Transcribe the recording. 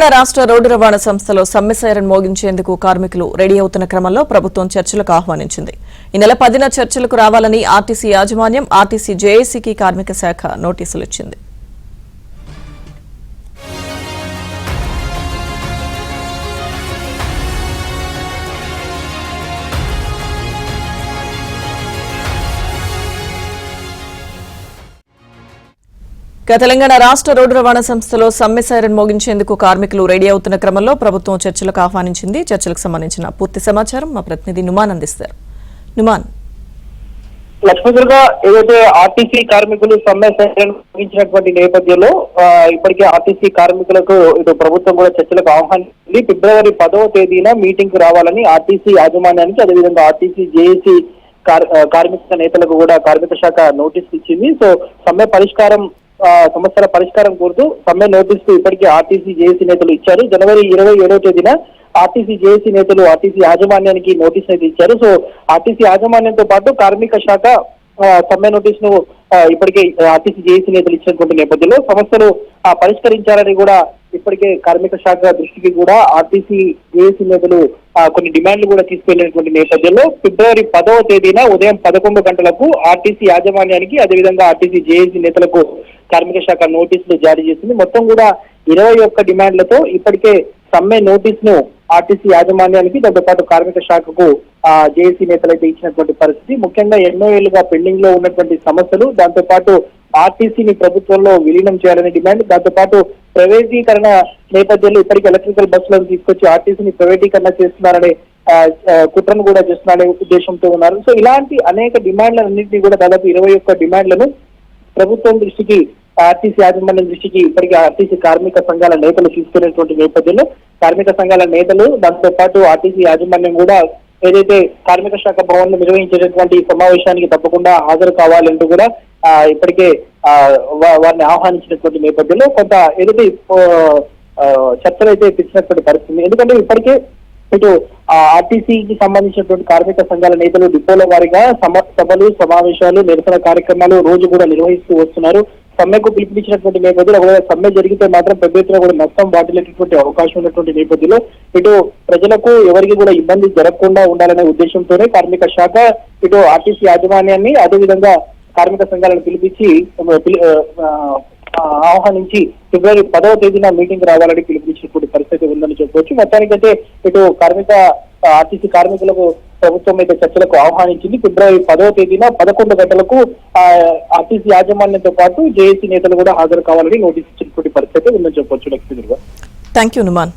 రాష్ట్ర రోడ్డు రవాణా సంస్థలో సమ్మె సైరన్ మోగించేందుకు కార్మికులు రెడీ అవుతున్న క్రమంలో ప్రభుత్వం చర్చలకు ఆహ్వానించింది. ఈ నెల 10న చర్చలకు రావాలని ఆర్టీసీ యాజమాన్యం ఆర్టీసీ జేఏసీకి కార్మిక శాఖ నోటీసులు ఇచ్చింది. తెలంగాణ రాష్ట్ర రోడ్డు రవాణా సంస్థలో సమ్మె సైరన్ మోగించేందుకు కార్మికులు రెడీ అవుతున్న క్రమంలో ప్రభుత్వం చర్చలకు ఆహ్వానించింది. చర్చలకు సంబంధించిన పూర్తి సమాచారం మా ప్రతినిధి నుమాన్ అందిస్తారు. నుమాన్, లక్ష్మీదుర్గా ఏదైతే ఆర్టీసీ కార్మికులు సమ్మె సైరన్ మోగించినటువంటి నేపథ్యంలో ఇప్పటికే ఆర్టీసీ కార్మికులకు ఇటు ప్రభుత్వం కూడా చర్చలకు ఆహ్వానించింది. ఫిబ్రవరి 10వ తేదీన మీటింగ్ కు రావాలని ఆర్టీసీ యాజమాన్యానికి, అదేవిధంగా ఆర్టీసీ జేఏసీ కార్మిక నేతలకు కూడా కార్మిక శాఖ నోటీసులు ఇచ్చింది. సో సమ్మె సమస్యల పరిష్కారం కోరుతూ సమ్మె నోటీసు ఇప్పటికే ఆర్టీసీ జేఏసీ నేతలు ఇచ్చారు. జనవరి 27వ తేదీన ఆర్టీసీ జేఏసీ నేతలు ఆర్టీసీ యాజమాన్యానికి నోటీసు అయితే ఇచ్చారు. సో ఆర్టీసీ యాజమాన్యంతో పాటు కార్మిక శాఖ సమ్మె నోటీసును ఇప్పటికే ఆర్టీసీ జేఏసీ నేతలు ఇచ్చినటువంటి నేపథ్యంలో సమస్యలు పరిష్కరించాలని కూడా ఇప్పటికే కార్మిక శాఖ దృష్టికి కూడా ఆర్టీసీ జేఏసీ నేతలు కొన్ని డిమాండ్లు కూడా తీసుకెళ్లినటువంటి నేపథ్యంలో ఫిబ్రవరి 10వ తేదీన ఉదయం 11 గంటలకు ఆర్టీసీ యాజమాన్యానికి, అదేవిధంగా ఆర్టీసీ జేఏసీ నేతలకు కార్మిక శాఖ నోటీసులు జారీ చేసింది. మొత్తం కూడా 21 డిమాండ్లతో ఇప్పటికే సమ్మె నోటీసును ఆర్టీసీ యాజమాన్యానికి, దాంతో పాటు కార్మిక శాఖకు జేఏసీ నేతలు అయితే ఇచ్చినటువంటి పరిస్థితి. ముఖ్యంగా ఎన్నో ఏళ్లుగా పెండింగ్ లో ఉన్నటువంటి సమస్యలు, దాంతో పాటు ఆర్టీసీని ప్రభుత్వంలో విలీనం చేయాలనే డిమాండ్, దాంతో పాటు ప్రైవేటీకరణ నేపథ్యంలో ఇప్పటికీ ఎలక్ట్రికల్ బస్సులను తీసుకొచ్చి ఆర్టీసీని ప్రైవేటీకరణ చేస్తున్నారనే కుట్రను కూడా చేస్తున్నారనే ఉద్దేశంతో ఉన్నారు. సో ఇలాంటి అనేక డిమాండ్లన్నింటినీ కూడా దాదాపు 21 డిమాండ్లను ప్రభుత్వం దృష్టికి, ఆర్టీసీ యాజమాన్యం దృష్టికి ఇప్పటికీ ఆర్టీసీ కార్మిక సంఘాల నేతలు తీసుకునేటువంటి నేపథ్యంలో కార్మిక సంఘాల నేతలు, దాంతో పాటు ఆర్టీసీ యాజమాన్యం కూడా ఏదైతే కార్మిక శాఖ భవన్ లో నిర్వహించేటటువంటి సమావేశానికి తప్పకుండా హాజరు కావాలంటూ కూడా ఇప్పటికే వారిని ఆహ్వానించినటువంటి నేపథ్యంలో కొంత ఏదైతే చర్చలు అయితే పిలిచినటువంటి పరిస్థితి. ఎందుకంటే ఇప్పటికే ఇటు ఆర్టీసీకి సంబంధించినటువంటి కార్మిక సంఘాల నేతలు డిపోల వారీగా సభలు, సమావేశాలు, నిరసన కార్యక్రమాలు రోజు కూడా నిర్వహిస్తూ వస్తున్నారు. సమ్మెకు పిలుపునిచ్చినటువంటి నేపథ్యంలో ఒకవేళ సమ్మె జరిగితే మాత్రం పెద్ద ఎత్తున కూడా నష్టం వాటిల్లేటటువంటి అవకాశం ఉన్నటువంటి నేపథ్యంలో ఇటు ప్రజలకు ఎవరికి కూడా ఇబ్బంది జరగకుండా ఉండాలనే ఉద్దేశంతోనే కార్మిక శాఖ ఇటు ఆర్టీసీ యాజమాన్యాన్ని, అదేవిధంగా కార్మిక సంఘాలను పిలిపించి ఆహ్వానించి ఫిబ్రవరి 10వ తేదీన మీటింగ్ రావాలని పిలుపునిచ్చినటువంటి పరిస్థితి ఉందని చెప్పవచ్చు. మొత్తానికైతే ఇటు ఆర్టీసీ కార్మికులకు ప్రభుత్వం అయితే చర్చలకు ఆహ్వానించింది. ఫిబ్రవరి 10వ తేదీన 11 గంటలకు ఆర్టీసీ యాజమాన్యంతో పాటు జేఏసీ నేతలు కూడా హాజరు కావాలని నోటీసు ఇచ్చినటువంటి పరిస్థితి ఉందని చెప్పవచ్చు. Lakshmidurga, thank you Numan.